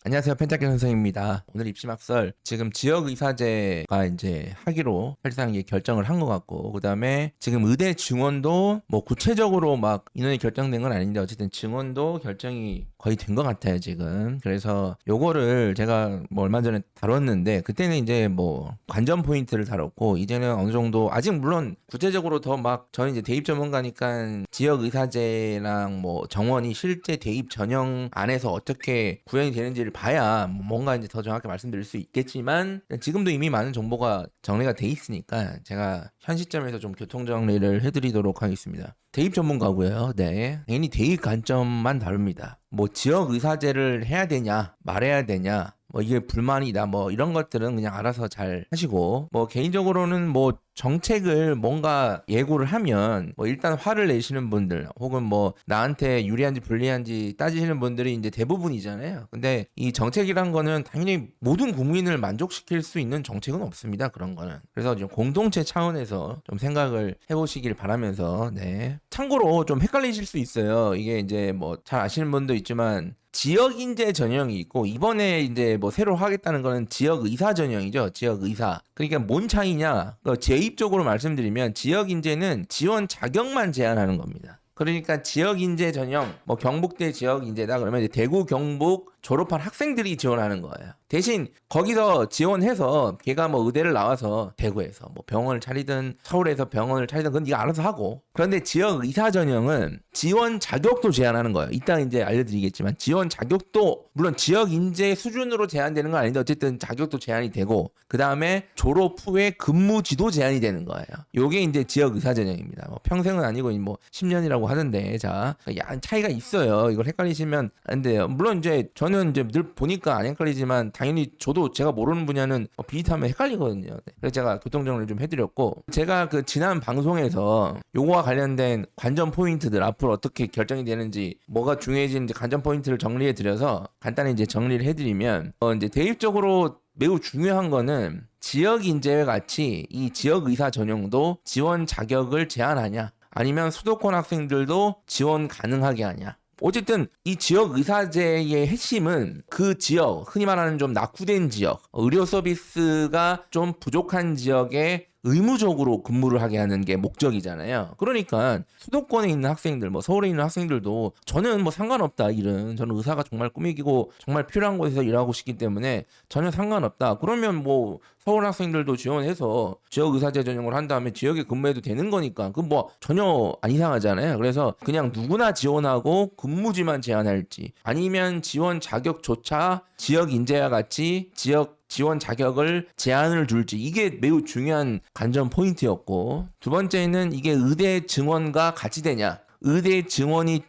안녕하세요. 펜타킬 선생입니다. 오늘 입시막설 지금 지역의사제가 이제 하기로 사실상 이게 결정을 한 것 같고, 그 다음에 지금 의대 증원도 뭐 구체적으로 막 인원이 결정된 건 아닌데 어쨌든 증원도 결정이 거의 된 것 같아요 지금. 그래서 요거를 제가 뭐 얼마 전에 다뤘는데, 그때는 이제 뭐 관전 포인트를 다뤘고, 이제는 어느 정도 아직 물론 구체적으로 더 막 저는 이제 대입 전문가니까 지역의사제랑 뭐 정원이 실제 대입 전형 안에서 어떻게 구현이 되는지를 봐야 뭔가 이제 더 정확히 말씀드릴 수 있겠지만, 지금도 이미 많은 정보가 정리가 돼 있으니까 제가 현 시점에서 좀 교통 정리를 해드리도록 하겠습니다. 대입 전문가고요. 네. 당연히 대입 관점만 다룹니다. 뭐 지역 의사제를 해야 되냐, 말해야 되냐, 뭐 이게 불만이다, 뭐 이런 것들은 그냥 알아서 잘 하시고, 뭐 개인적으로는 뭐 정책을 뭔가 예고를 하면 뭐 일단 화를 내시는 분들, 혹은 뭐 나한테 유리한지 불리한지 따지시는 분들이 이제 대부분이잖아요. 근데 이 정책이란 거는 당연히 모든 국민을 만족시킬 수 있는 정책은 없습니다. 그런 거는. 그래서 좀 공동체 차원에서 좀 생각을 해보시길 바라면서, 네. 참고로 좀 헷갈리실 수 있어요. 이게 이제 뭐 잘 아시는 분도 있지만 지역 인재 전형이 있고, 이번에 이제 뭐 새로 하겠다는 거는 지역 의사 전형이죠. 지역 의사. 그러니까 뭔 차이냐? 제입적으로 말씀드리면 지역 인재는 지원 자격만 제한하는 겁니다. 그러니까 지역 인재 전형, 뭐 경북대 지역 인재다 그러면 이제 대구 경북 졸업한 학생들이 지원하는 거예요. 대신 거기서 지원해서 걔가 뭐 의대를 나와서 대구에서 뭐 병원을 차리든 서울에서 병원을 차리든 그건 네가 알아서 하고. 그런데 지역 의사 전형은 지원 자격도 제한하는 거예요. 이따 이제 알려드리겠지만 지원 자격도 물론 지역 인재 수준으로 제한되는 건 아닌데 어쨌든 자격도 제한이 되고, 그 다음에 졸업 후에 근무지도 제한이 되는 거예요. 요게 이제 지역 의사 전형입니다. 뭐 평생은 아니고 뭐 10년이라고 하던데, 자, 차이가 있어요. 이걸 헷갈리시면 안 돼요. 물론 이제 저는 이제 늘 보니까 안 헷갈리지만 당연히 저도 제가 모르는 분야는 비슷하면 헷갈리거든요. 네. 그래서 제가 교통정리를 좀 해드렸고, 제가 그 지난 방송에서 요거와 관련된 관전 포인트들 앞으로 어떻게 결정이 되는지, 뭐가 중요해지는지 관전 포인트를 정리해 드려서 간단히 이제 정리를 해드리면, 이제 대입적으로 매우 중요한 거는 지역 인재와 같이 이 지역 의사 전형도 지원 자격을 제한하냐, 아니면 수도권 학생들도 지원 가능하게 하냐. 어쨌든 이 지역 의사제의 핵심은 그 지역, 흔히 말하는 좀 낙후된 지역, 의료 서비스가 좀 부족한 지역에 의무적으로 근무를 하게 하는 게 목적이잖아요. 그러니까 수도권에 있는 학생들, 뭐 서울에 있는 학생들도 저는 뭐 상관없다, 일은. 저는 의사가 정말 꿈이고 정말 필요한 곳에서 일하고 싶기 때문에 전혀 상관없다. 그러면 뭐 서울 학생들도 지원해서 지역 의사제 전형을 한 다음에 지역에 근무해도 되는 거니까 그건 뭐 전혀 안 이상하잖아요. 그래서 그냥 누구나 지원하고 근무지만 제한할지, 아니면 지원 자격조차 지역 인재와 같이 지원 자격을 제한을 둘지, 이게 매우 중요한 관전 포인트였고, 두 번째는 이게 의대 증원과 같이 되냐, 의대 증원이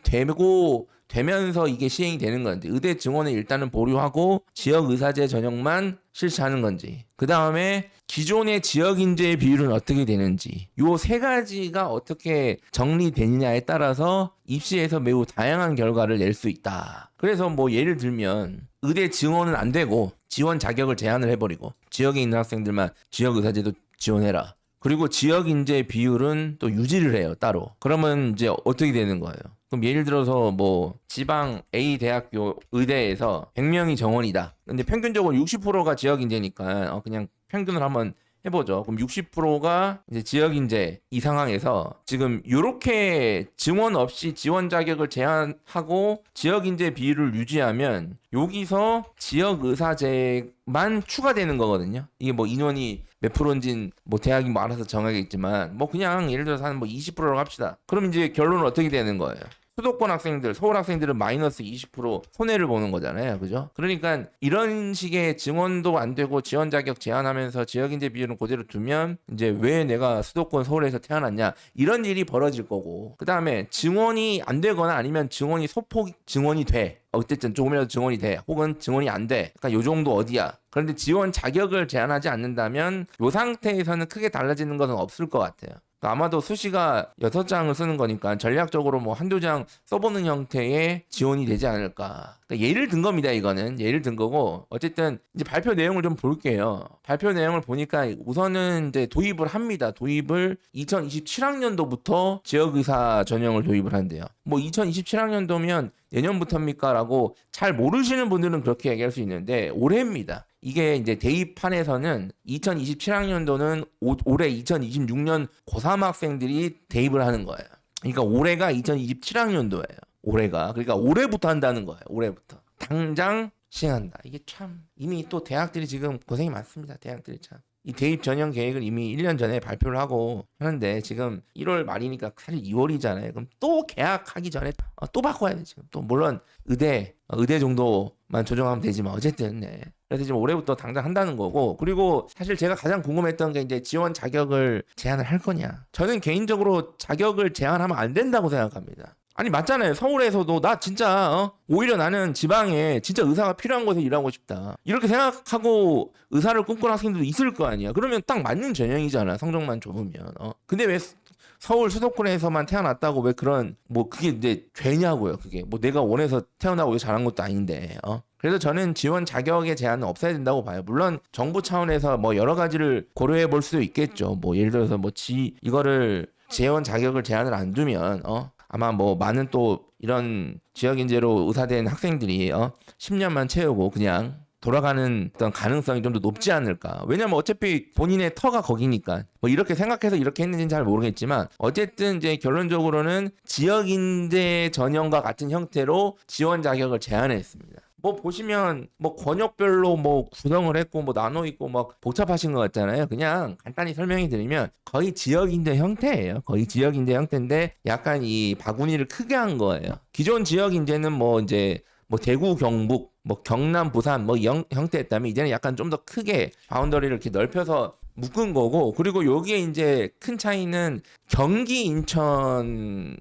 되면서 이게 시행이 되는 건지, 의대 증원을 일단은 보류하고 지역 의사제 전형만 실시하는 건지, 그 다음에 기존의 지역 인재의 비율은 어떻게 되는지, 요 세 가지가 어떻게 정리되느냐에 따라서 입시에서 매우 다양한 결과를 낼 수 있다. 그래서 뭐 예를 들면 의대 증원은 안 되고 지원 자격을 제한을 해버리고 지역에 있는 학생들만 지역 의사제도 지원해라. 그리고 지역 인재 비율은 또 유지를 해요, 따로. 그러면 이제 어떻게 되는 거예요? 그럼 예를 들어서 뭐 지방 A 대학교 의대에서 100명이 정원이다. 근데 평균적으로 60%가 지역 인재니까 그냥 평균을 한번 해보죠. 그럼 60%가 이제 지역 인재 이 상황에서 지금 이렇게 증원 없이 지원 자격을 제한하고 지역 인재 비율을 유지하면 여기서 지역 의사제만 추가되는 거거든요. 이게 뭐 인원이 몇 프로인진 뭐 대학이 뭐 알아서 정하겠지만, 뭐 그냥 예를 들어서 한 뭐 20%라고 합시다. 그럼 이제 결론은 어떻게 되는 거예요? 수도권 학생들, 서울 학생들은 마이너스 20% 손해를 보는 거잖아요. 그죠? 그러니까 이런 식의 증원도 안 되고 지원 자격 제한하면서 지역 인재 비율은 그대로 두면 이제 왜 내가 수도권 서울에서 태어났냐, 이런 일이 벌어질 거고, 그 다음에 증원이 안 되거나 아니면 증원이 소폭 증원이 돼. 어쨌든 조금이라도 증원이 돼. 혹은 증원이 안 돼. 그러니까 요 정도 어디야. 그런데 지원 자격을 제한하지 않는다면 요 상태에서는 크게 달라지는 것은 없을 것 같아요. 아마도 수시가 6장을 쓰는 거니까 전략적으로 뭐 한두 장 써보는 형태의 지원이 되지 않을까. 그러니까 예를 든 겁니다, 이거는. 예를 든 거고, 어쨌든 이제 발표 내용을 좀 볼게요. 발표 내용을 보니까 우선은 이제 도입을 합니다. 도입을 2027학년도부터 지역의사 전형을 도입을 한대요. 뭐 2027학년도면 내년부터입니까? 라고 잘 모르시는 분들은 그렇게 얘기할 수 있는데 올해입니다. 이게 이제 대입판에서는 2027학년도는 올해 2026년 고3 학생들이 대입을 하는 거예요. 그러니까 올해가 2027학년도예요. 올해가. 그러니까 올해부터 한다는 거예요. 올해부터. 당장 시행한다. 이게 참 이미 또 대학들이 지금 고생이 많습니다. 대학들이 참. 이 대입 전형 계획을 이미 1년 전에 발표를 하고 하는데 지금 1월 말이니까 사실 2월이잖아요. 그럼 또 개학하기 전에 또 바꿔야 돼 지금. 또 물론 의대 정도만 조정하면 되지만 어쨌든 네. 그래서 지금 올해부터 당장 한다는 거고 그리고 사실 제가 가장 궁금했던 게 이제 지원 자격을 제한을 할 거냐. 저는 개인적으로 자격을 제한하면 안 된다고 생각합니다. 아니 맞잖아요. 서울에서도 나 진짜 오히려 나는 지방에 진짜 의사가 필요한 곳에 일하고 싶다. 이렇게 생각하고 의사를 꿈꾸는 학생들도 있을 거 아니야. 그러면 딱 맞는 전형이잖아. 성적만 좋으면. 근데 왜 서울 수도권에서만 태어났다고 왜 그런 뭐 그게 이제 죄냐고요. 그게 뭐 내가 원해서 태어나고 잘한 것도 아닌데. 그래서 저는 지원 자격의 제한은 없애야 된다고 봐요. 물론 정부 차원에서 뭐 여러 가지를 고려해 볼 수도 있겠죠. 뭐 예를 들어서 뭐 이거를 지원 자격을 제한을 안 두면 아마 뭐 많은 또 이런 지역 인재로 의사된 학생들이 10년만 채우고 그냥 돌아가는 어떤 가능성이 좀 더 높지 않을까. 왜냐면 어차피 본인의 터가 거기니까. 뭐 이렇게 생각해서 이렇게 했는지는 잘 모르겠지만 어쨌든 이제 결론적으로는 지역 인재 전형과 같은 형태로 지원 자격을 제한했습니다. 뭐 보시면 뭐 권역별로 뭐 구성을 했고 뭐 나눠 있고 막 복잡하신 것 같잖아요. 그냥 간단히 설명해 드리면 거의 지역인재 형태예요. 거의 지역인재 형태인데 약간 이 바구니를 크게 한 거예요. 기존 지역인재는 뭐 이제 뭐 대구 경북 뭐 경남 부산 뭐 형태였다면 이제는 약간 좀 더 크게 바운더리를 이렇게 넓혀서 묶은 거고 그리고 여기에 이제 큰 차이는 경기 인천의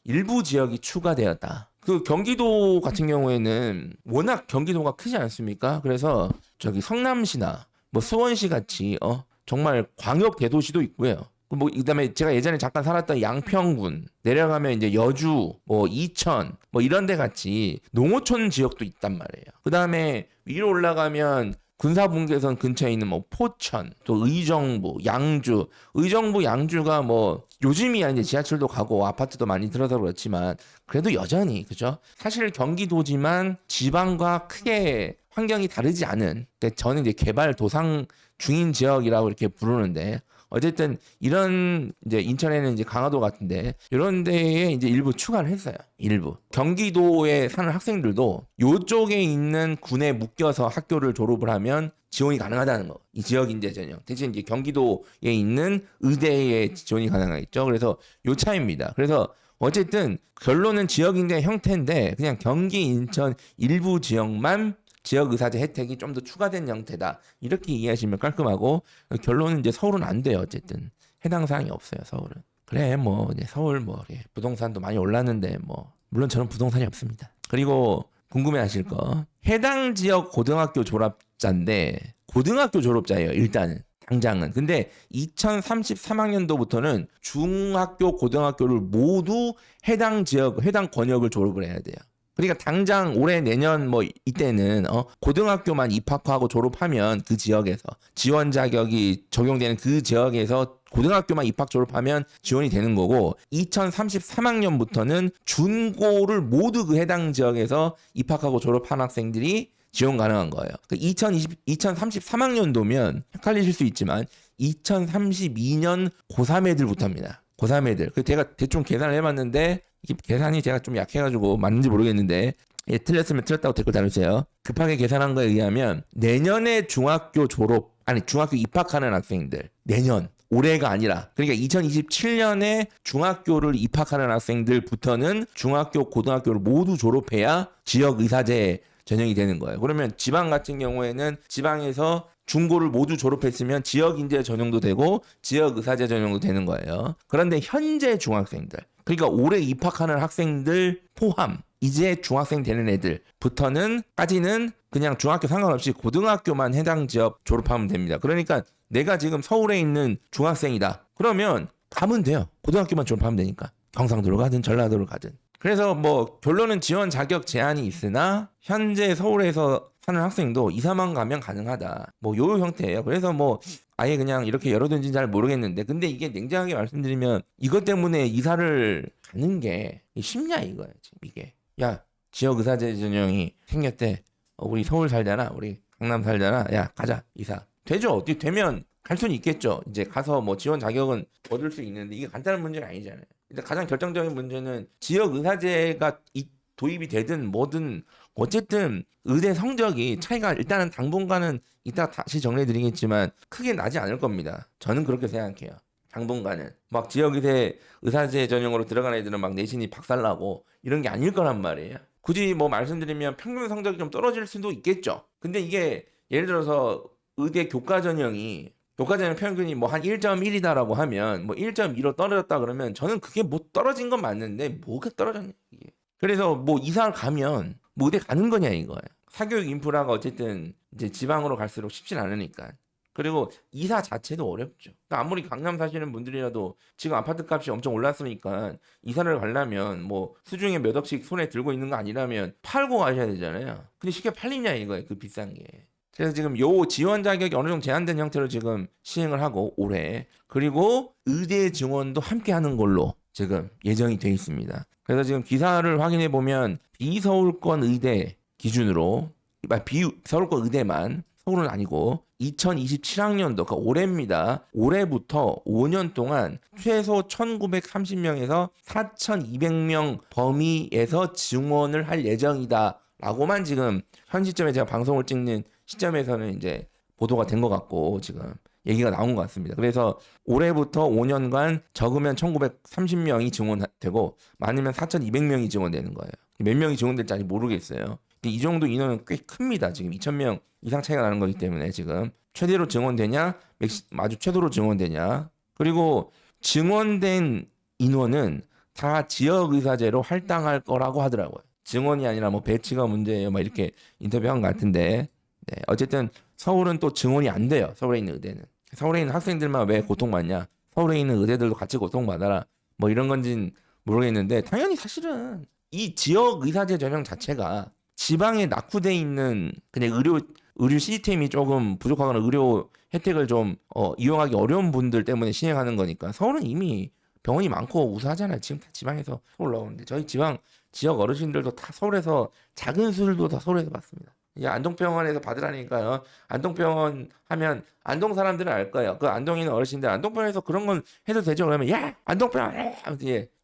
일부 지역이 추가되었다. 그 경기도 같은 경우에는 워낙 경기도가 크지 않습니까? 그래서 저기 성남시나 뭐 수원시 같이 정말 광역 대도시도 있고요. 뭐 그다음에 제가 예전에 잠깐 살았던 양평군 내려가면 이제 여주 뭐 이천 뭐 이런 데 같이 농어촌 지역도 있단 말이에요. 그다음에 위로 올라가면 군사분계선 근처에 있는 뭐 포천, 또 의정부, 양주가 뭐 요즘이야 이제 지하철도 가고 아파트도 많이 들어서 그렇지만 그래도 여전히 그죠? 사실 경기도지만 지방과 크게 환경이 다르지 않은 저는 이제 개발 도상 중인 지역이라고 이렇게 부르는데 어쨌든 이런 이제 인천에는 이제 강화도 같은데 이런 데에 이제 일부 추가를 했어요. 일부 경기도에 사는 학생들도 요쪽에 있는 군에 묶여서 학교를 졸업을 하면 지원이 가능하다는 거. 이 지역 인재 전형. 대신 이제 경기도에 있는 의대에 지원이 가능하겠죠. 그래서 요 차이입니다. 그래서 어쨌든 결론은 지역 인재 형태인데 그냥 경기 인천 일부 지역만 지역의사제 혜택이 좀 더 추가된 형태다. 이렇게 이해하시면 깔끔하고 결론은 이제 서울은 안 돼요. 어쨌든 해당 사항이 없어요. 서울은. 그래 뭐 이제 서울 뭐 부동산도 많이 올랐는데 뭐 물론 저는 부동산이 없습니다. 그리고 궁금해하실 거 해당 지역 고등학교 졸업자인데 고등학교 졸업자예요. 일단은. 당장은. 근데 2033학년도부터는 중학교 고등학교를 모두 해당 지역 해당 권역을 졸업을 해야 돼요. 그러니까 당장 올해 내년 뭐 이때는 고등학교만 입학하고 졸업하면 그 지역에서 지원 자격이 적용되는 그 지역에서 고등학교만 입학 졸업하면 지원이 되는 거고 2033학년부터는 준고를 모두 그 해당 지역에서 입학하고 졸업한 학생들이 지원 가능한 거예요. 2033학년도면 헷갈리실 수 있지만 2032년 고3 애들부터입니다. 고3 애들. 제가 대충 계산을 해봤는데 이게 계산이 제가 좀 약해가지고 맞는지 모르겠는데 틀렸으면 틀렸다고 댓글 달아주세요. 급하게 계산한 거에 의하면 내년에 중학교 입학하는 학생들 내년 올해가 아니라 그러니까 2027년에 중학교를 입학하는 학생들부터는 중학교 고등학교를 모두 졸업해야 지역 의사제 전형이 되는 거예요. 그러면 지방 같은 경우에는 지방에서 중고를 모두 졸업했으면 지역 인재 전형도 되고 지역 의사제 전형도 되는 거예요. 그런데 현재 중학생들 그러니까 올해 입학하는 학생들 포함 이제 중학생 되는 애들부터는 까지는 그냥 중학교 상관없이 고등학교만 해당 지역 졸업하면 됩니다. 그러니까 내가 지금 서울에 있는 중학생이다. 그러면 가면 돼요. 고등학교만 졸업하면 되니까. 경상도로 가든 전라도로 가든. 그래서 뭐 결론은 지원 자격 제한이 있으나 현재 서울에서 사는 학생도 2, 3만 가면 가능하다. 뭐 요 형태예요. 그래서 뭐 아예 그냥 이렇게 열어둔지는 잘 모르겠는데 근데 이게 냉정하게 말씀드리면 이것 때문에 이사를 가는 게 쉽냐 이거예요. 지금 이게. 야, 지역 의사제 전형이 생겼대. 우리 서울 살잖아. 우리 강남 살잖아. 야, 가자. 이사. 되죠. 어떻게 되면 갈 수는 있겠죠. 이제 가서 뭐 지원 자격은 얻을 수 있는데 이게 간단한 문제가 아니잖아요. 일단 가장 결정적인 문제는 지역 의사제가 도입이 되든 뭐든 어쨌든 의대 성적이 차이가 일단은 당분간은 이따 다시 정리해드리겠지만 크게 나지 않을 겁니다. 저는 그렇게 생각해요. 당분간은 막 지역의대 의사제 전형으로 들어간 애들은 막 내신이 박살나고 이런 게 아닐 거란 말이에요. 굳이 뭐 말씀드리면 평균 성적이 좀 떨어질 수도 있겠죠. 근데 이게 예를 들어서 의대 교과 전형 평균이 뭐 한 1.1이다라고 하면 뭐 1.2로 떨어졌다 그러면 저는 그게 뭐 떨어진 건 맞는데 뭐가 떨어졌냐 이게. 그래서 뭐 이사를 가면 뭐 의대 가는 거냐 이거예요. 사교육 인프라가 어쨌든 이제 지방으로 갈수록 쉽진 않으니까. 그리고 이사 자체도 어렵죠. 그러니까 아무리 강남 사시는 분들이라도 지금 아파트 값이 엄청 올랐으니까 이사를 가려면 뭐 수중에 몇 억씩 손에 들고 있는 거 아니라면 팔고 가셔야 되잖아요. 근데 쉽게 팔리냐 이거예요. 그 비싼 게. 그래서 지금 요 지원 자격이 어느 정도 제한된 형태로 지금 시행을 하고 올해 그리고 의대 증원도 함께 하는 걸로 지금 예정이 돼 있습니다. 그래서 지금 기사를 확인해 보면 비서울권 의대 기준으로 비서울권 의대만 서울은 아니고 2027학년도 그러니까 올해입니다. 올해부터 5년 동안 최소 1930명에서 4200명 범위에서 증원을 할 예정이다 라고만 지금 현 시점에 제가 방송을 찍는 시점에서는 이제 보도가 된 것 같고 지금 얘기가 나온 것 같습니다. 그래서 올해부터 5년간 적으면 1930명이 증원되고 많으면 4200명이 증원되는 거예요. 몇 명이 증원될지 아직 모르겠어요. 이 정도 인원은 꽤 큽니다. 지금 2000명 이상 차이가 나는 거기 때문에 지금 최대로 증원되냐 아주 최소로 증원되냐 그리고 증원된 인원은 다 지역의사제로 할당할 거라고 하더라고요. 증원이 아니라 뭐 배치가 문제예요. 막 이렇게 인터뷰한 것 같은데 네, 어쨌든 서울은 또 증원이 안 돼요. 서울에 있는 의대는. 서울에 있는 학생들만 왜 고통받냐. 서울에 있는 의대들도 같이 고통받아라. 뭐 이런 건진 모르겠는데 당연히 사실은 이 지역의사제 전형 자체가 지방에 낙후돼 있는 그냥 의료 시스템이 조금 부족하거나 의료 혜택을 좀 이용하기 어려운 분들 때문에 시행하는 거니까 서울은 이미 병원이 많고 우수하잖아요. 지금 다 지방에서 서울 나오는데 저희 지역 어르신들도 다 서울에서 작은 수술도 다 서울에서 받습니다. 이제 안동병원에서 받으라니까요. 안동병원 하면 안동 사람들은 알 거예요. 그 안동에 있는 어르신들 안동병원에서 그런 건 해도 되죠. 그러면 야 안동병원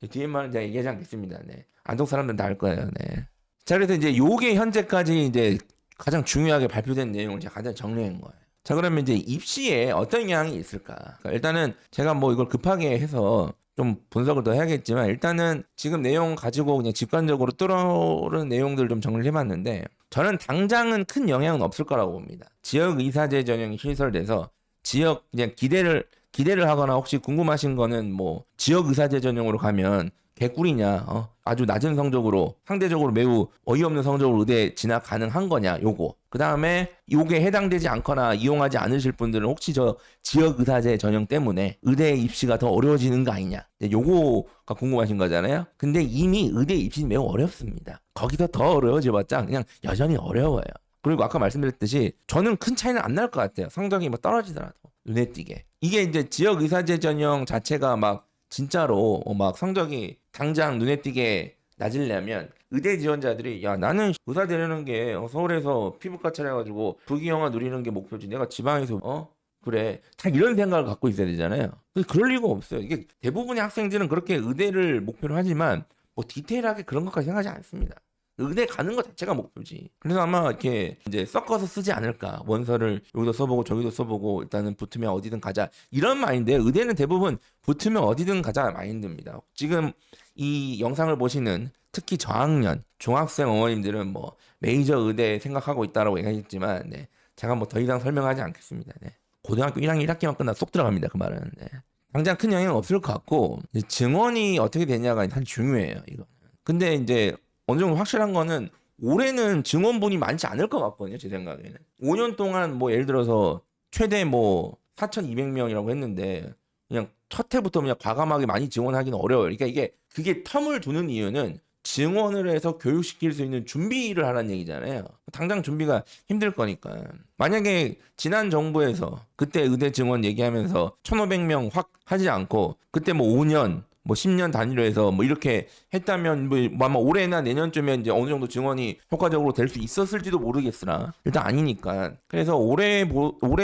뒤에만 제가 얘기하지 않겠습니다. 네. 안동 사람들은 다 알 거예요. 네. 자 그래서 이제 요게 현재까지 이제 가장 중요하게 발표된 내용을 제가 가장 정리한 거예요. 자 그러면 이제 입시에 어떤 영향이 있을까? 그러니까 일단은 제가 뭐 이걸 급하게 해서 좀 분석을 더 해야겠지만 일단은 지금 내용 가지고 그냥 직관적으로 떠오르는 내용들 좀 정리를 해봤는데 저는 당장은 큰 영향은 없을 거라고 봅니다. 지역 의사제 전형이 신설돼서 지역 그냥 기대를 하거나 혹시 궁금하신 거는 뭐 지역 의사제 전형으로 가면 개꿀이냐 아주 낮은 성적으로 상대적으로 매우 어이없는 성적으로 의대 진학 가능한 거냐 요거 그 다음에 요게 해당되지 않거나 이용하지 않으실 분들은 혹시 저 지역의사제 전형 때문에 의대 입시가 더 어려워지는 거 아니냐 요거가 궁금하신 거잖아요. 근데 이미 의대 입시는 매우 어렵습니다. 거기서 더 어려워져봤자 그냥 여전히 어려워요. 그리고 아까 말씀드렸듯이 저는 큰 차이는 안 날 것 같아요. 성적이 뭐 떨어지더라도 눈에 띄게 이게 이제 지역의사제 전형 자체가 막 진짜로 막 성적이 당장 눈에 띄게 낮으려면 의대 지원자들이 야 나는 의사 되려는 게 서울에서 피부과 촬영해가지고 부귀영화 누리는 게 목표지 내가 지방에서 그래 다 이런 생각을 갖고 있어야 되잖아요. 그럴 리가 없어요. 이게 대부분의 학생들은 그렇게 의대를 목표로 하지만 뭐 디테일하게 그런 것까지 생각하지 않습니다. 의대 가는 것 자체가 목표지. 그래서 아마 이렇게 이제 섞어서 쓰지 않을까. 원서를 여기도 써보고 저기도 써보고 일단은 붙으면 어디든 가자. 이런 마인드에 의대는 대부분 붙으면 어디든 가자 마인드입니다. 지금 이 영상을 보시는 특히 저학년, 중학생 어머님들은 뭐 메이저 의대 생각하고 있다라고 얘기했지만 네. 제가 뭐 더 이상 설명하지 않겠습니다. 네. 고등학교 1학년 1학기만 끝나 쏙 들어갑니다. 그 말은. 네. 당장 큰 영향은 없을 것 같고 증언이 어떻게 되냐가 사실 중요해요. 이거. 근데 이제 어느 정도 확실한 거는 올해는 증원분이 많지 않을 것 같거든요. 제 생각에는. 5년 동안 뭐 예를 들어서 최대 뭐 4,200명이라고 했는데 그냥 첫 해부터 그냥 과감하게 많이 증원하기는 어려워요. 그러니까 그게 텀을 두는 이유는 증원을 해서 교육시킬 수 있는 준비를 하라는 얘기잖아요. 당장 준비가 힘들 거니까. 만약에 지난 정부에서 그때 의대 증원 얘기하면서 1,500명 확 하지 않고 그때 뭐 5년 뭐 10년 단위로 해서 뭐 이렇게 했다면 뭐 아마 올해나 내년쯤에 이제 어느 정도 증원이 효과적으로 될 수 있었을지도 모르겠으나 일단 아니니까. 그래서 올해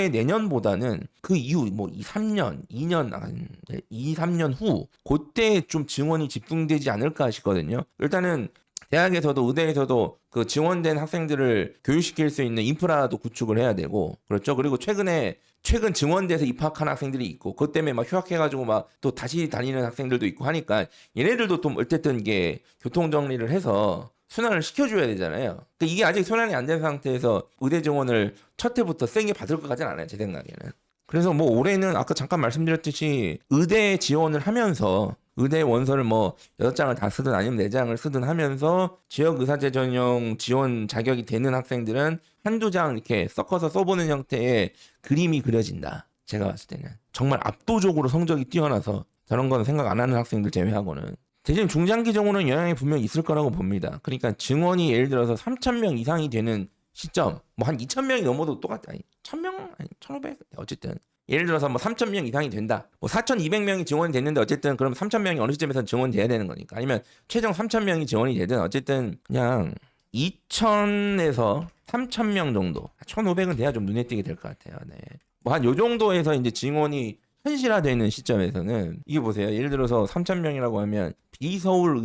내년보다는 그 이후 뭐 3년, 3년 후 그때 좀 증원이 집중되지 않을까 싶거든요. 일단은 대학에서도 의대에서도 그 지원된 학생들을 교육시킬 수 있는 인프라도 구축을 해야 되고, 그렇죠. 그리고 최근 증원돼서 입학한 학생들이 있고, 그것 때문에 막 휴학해가지고 막 또 다시 다니는 학생들도 있고 하니까 얘네들도 또 어쨌든 이게 교통 정리를 해서 순환을 시켜줘야 되잖아요. 그러니까 이게 아직 순환이 안 된 상태에서 의대 지원을 첫 해부터 세게 받을 것 같지는 않아요, 제 생각에는. 그래서 뭐 올해는 아까 잠깐 말씀드렸듯이 의대 지원을 하면서 의대 원서를 뭐 6장을 다 쓰든 아니면 4장을 쓰든 하면서 지역 의사제 전형 지원 자격이 되는 학생들은 한두 장 이렇게 섞어서 써보는 형태의 그림이 그려진다. 제가 봤을 때는 정말 압도적으로 성적이 뛰어나서 저런 건 생각 안 하는 학생들 제외하고는. 대신 중장기적으로는 영향이 분명히 있을 거라고 봅니다. 그러니까 증원이 예를 들어서 3,000명 이상이 되는 시점, 뭐 한 2,000명이 넘어도 똑같다. 1,000명? 아니 1,500? 어쨌든 예를 들어서 뭐 3,000명 이상이 된다. 뭐 4,200명이 증원이 됐는데 어쨌든 그럼 3,000명이 어느 시점에서 증원돼야 되는 거니까. 아니면 최종 3,000명이 증원이 되든 어쨌든 그냥 2,000에서 3,000명 정도. 1,500은 돼야 좀 눈에 띄게 될 것 같아요. 네. 뭐 한 요 정도에서 이제 증원이 현실화되는 시점에서는 이게 보세요. 예를 들어서 3,000명이라고 하면 비서울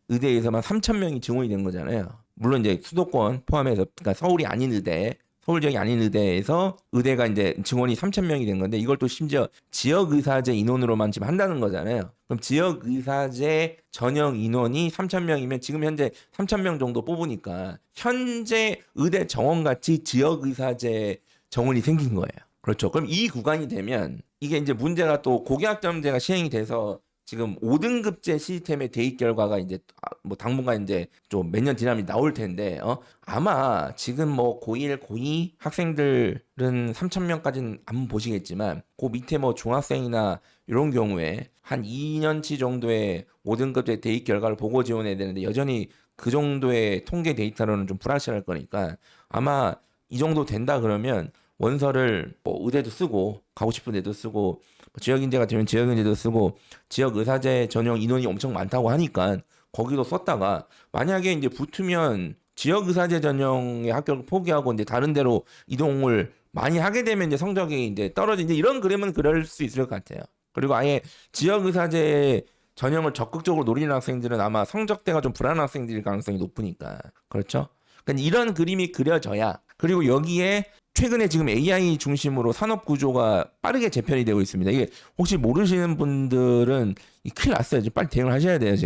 의대에서만 3,000명이 증원이 된 거잖아요. 물론 이제 수도권 포함해서 그러니까 서울이 아닌 의대, 서울 지역이 아닌 의대에서 의대가 이제 증원이 3,000명이 된 건데 이걸 또 심지어 지역 의사제 인원으로만 지금 한다는 거잖아요. 그럼 지역 의사제 전형 인원이 3,000명이면 지금 현재 3,000명 정도 뽑으니까 현재 의대 정원같이 지역 의사제 정원이 생긴 거예요. 그렇죠. 그럼 이 구간이 되면 이게 이제 문제가 또 고교학점제가 시행이 돼서 지금 5등급제 시스템의 대입 결과가 이제 뭐 당분간 이제 좀 몇 년 지나면 나올 텐데 아마 지금 뭐 고1, 고2 학생들은 3,000명까지는 안 보시겠지만 그 밑에 뭐 중학생이나 이런 경우에 한 2년치 정도의 5등급제 대입 결과를 보고 지원해야 되는데 여전히 그 정도의 통계 데이터로는 좀 불확실할 거니까 아마 이 정도 된다 그러면 원서를 뭐 의대도 쓰고 가고 싶은 데도 쓰고 지역인재가 되면 지역인재도 쓰고 지역 의사제 전용 인원이 엄청 많다고 하니까 거기도 썼다가 만약에 이제 붙으면 지역 의사제 전용의 학교를 포기하고 이제 다른 데로 이동을 많이 하게 되면 이제 성적이 이제 떨어지는 이런 그림은 그럴 수 있을 것 같아요. 그리고 아예 지역 의사제 전형을 적극적으로 노리는 학생들은 아마 성적대가 좀 불안한 학생들일 가능성이 높으니까. 그렇죠? 그러니까 이런 그림이 그려져야 그리고 여기에 최근에 지금 AI 중심으로 산업 구조가 빠르게 재편이 되고 있습니다. 이게 혹시 모르시는 분들은 큰일 났어요. 빨리 대응을 하셔야 돼요.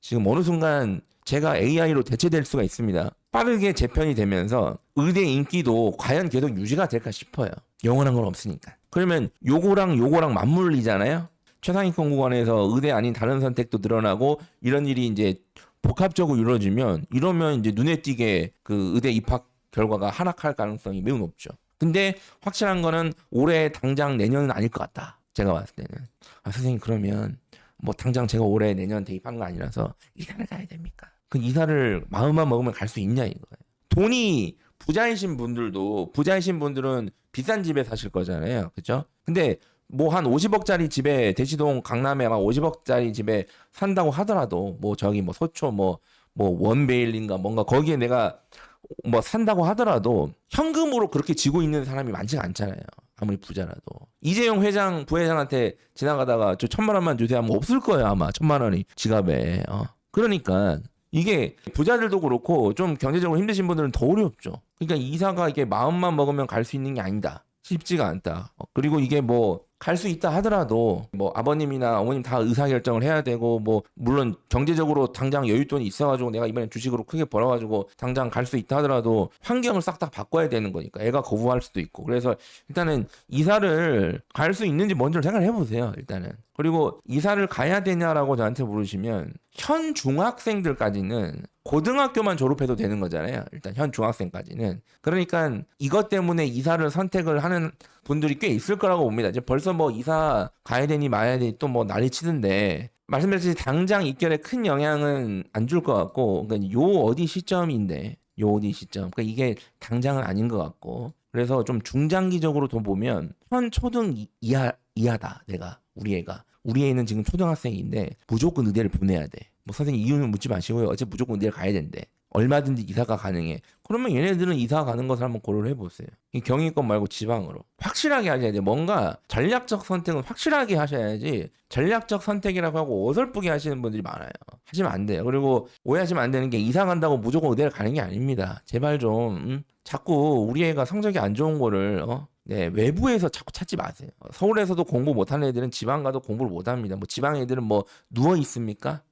지금 어느 순간 제가 AI로 대체될 수가 있습니다. 빠르게 재편이 되면서 의대 인기도 과연 계속 유지가 될까 싶어요. 영원한 건 없으니까. 그러면 요거랑 맞물리잖아요. 최상위권 구간에서 의대 아닌 다른 선택도 늘어나고 이런 일이 이제 복합적으로 이루어지면 이러면 이제 눈에 띄게 그 의대 입학 결과가 하락할 가능성이 매우 높죠. 근데 확실한 거는 올해 당장 내년은 아닐 것 같다. 제가 봤을 때는. 선생님 그러면 뭐 당장 제가 올해 내년 대입한 거 아니라서 이사를 가야 됩니까? 그 이사를 마음만 먹으면 갈 수 있냐 이거예요. 돈이 부자이신 분들은 비싼 집에 사실 거잖아요. 그렇죠? 근데 뭐 한 50억짜리 집에 대치동 강남에 막 50억짜리 집에 산다고 하더라도 뭐 저기 뭐 소초 뭐 원베일인가 뭔가 거기에 내가 뭐 산다고 하더라도 현금으로 그렇게 지고 있는 사람이 많지가 않잖아요. 아무리 부자라도. 이재용 부회장한테 지나가다가 저 1,000만 원만 주세요 하면 없을 거예요. 아마 1,000만 원이 지갑에. 그러니까 이게 부자들도 그렇고 좀 경제적으로 힘드신 분들은 더 어렵죠. 그러니까 이사가 이게 마음만 먹으면 갈 수 있는 게 아니다. 쉽지가 않다. 그리고 이게 뭐 갈 수 있다 하더라도 뭐 아버님이나 어머님 다 의사결정을 해야 되고 뭐 물론 경제적으로 당장 여윳돈이 있어가지고 내가 이번에 주식으로 크게 벌어가지고 당장 갈 수 있다 하더라도 환경을 싹 다 바꿔야 되는 거니까 애가 거부할 수도 있고 그래서 일단은 이사를 갈 수 있는지 먼저 생각을 해보세요. 일단은. 그리고 이사를 가야 되냐라고 저한테 물으시면 현 중학생들까지는 고등학교만 졸업해도 되는 거잖아요. 일단 현 중학생까지는. 그러니까 이것 때문에 이사를 선택을 하는 분들이 꽤 있을 거라고 봅니다. 이제 벌써 뭐 이사 가야 되니 마야 되니 또 뭐 난리 치던데 말씀드렸듯이 당장 입결에 큰 영향은 안 줄 것 같고 그러니까 요 어디 시점인데 요 어디 시점 그러니까 이게 당장은 아닌 것 같고 그래서 좀 중장기적으로 더 보면 현 초등 이하다 내가 우리 애가 우리 애는 지금 초등학생인데 무조건 의대를 보내야 돼. 뭐 선생님 이유는 묻지 마시고요. 어차피 무조건 의대를 가야 된대. 얼마든지 이사가 가능해. 그러면 얘네들은 이사 가는 것을 한번 고려를 해보세요. 이 경기권 말고 지방으로. 확실하게 하셔야 돼. 뭔가 전략적 선택은 확실하게 하셔야지 전략적 선택이라고 하고 어설프게 하시는 분들이 많아요. 하시면 안 돼요. 그리고 오해하시면 안 되는 게 이사 간다고 무조건 의대를 가는 게 아닙니다. 제발 좀 자꾸 우리 애가 성적이 안 좋은 거를 네, 외부에서 자꾸 찾지 마세요. 서울에서도 공부 못하는 애들은 지방 가도 공부를 못합니다. 뭐 지방 애들은 뭐 누워 있습니까?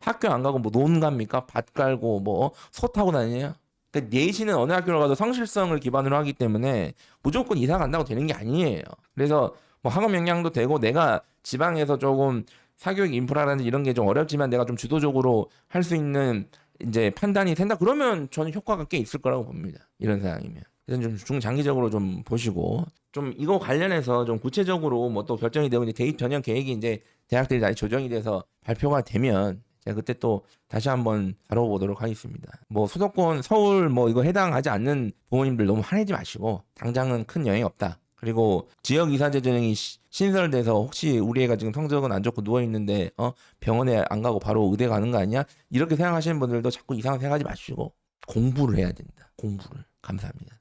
학교 안 가고 뭐 논 갑니까? 밭 깔고 뭐 소 타고 다니냐? 그러니까 내신은 어느 학교를 가도 성실성을 기반으로 하기 때문에 무조건 이사 간다고 되는 게 아니에요. 그래서 뭐 학업 역량도 되고 내가 지방에서 조금 사교육 인프라라든지 이런 게 좀 어렵지만 내가 좀 주도적으로 할 수 있는 이제 판단이 된다. 그러면 저는 효과가 꽤 있을 거라고 봅니다. 이런 상황이면. 그래서 좀 중장기적으로 좀 보시고 좀 이거 관련해서 좀 구체적으로 뭐 또 결정이 되고 이제 대입 전형 계획이 이제 대학들이 다시 조정이 돼서 발표가 되면 제가 그때 또 다시 한번 다뤄보도록 하겠습니다. 뭐 수도권 서울 뭐 이거 해당하지 않는 부모님들 너무 화내지 마시고 당장은 큰 영향이 없다. 그리고 지역 이사제 전형이 신설돼서 혹시 우리 애가 지금 성적은 안 좋고 누워 있는데 병원에 안 가고 바로 의대 가는 거 아니야? 이렇게 생각하시는 분들도 자꾸 이상한 생각하지 마시고 공부를 해야 된다. 공부를. 감사합니다.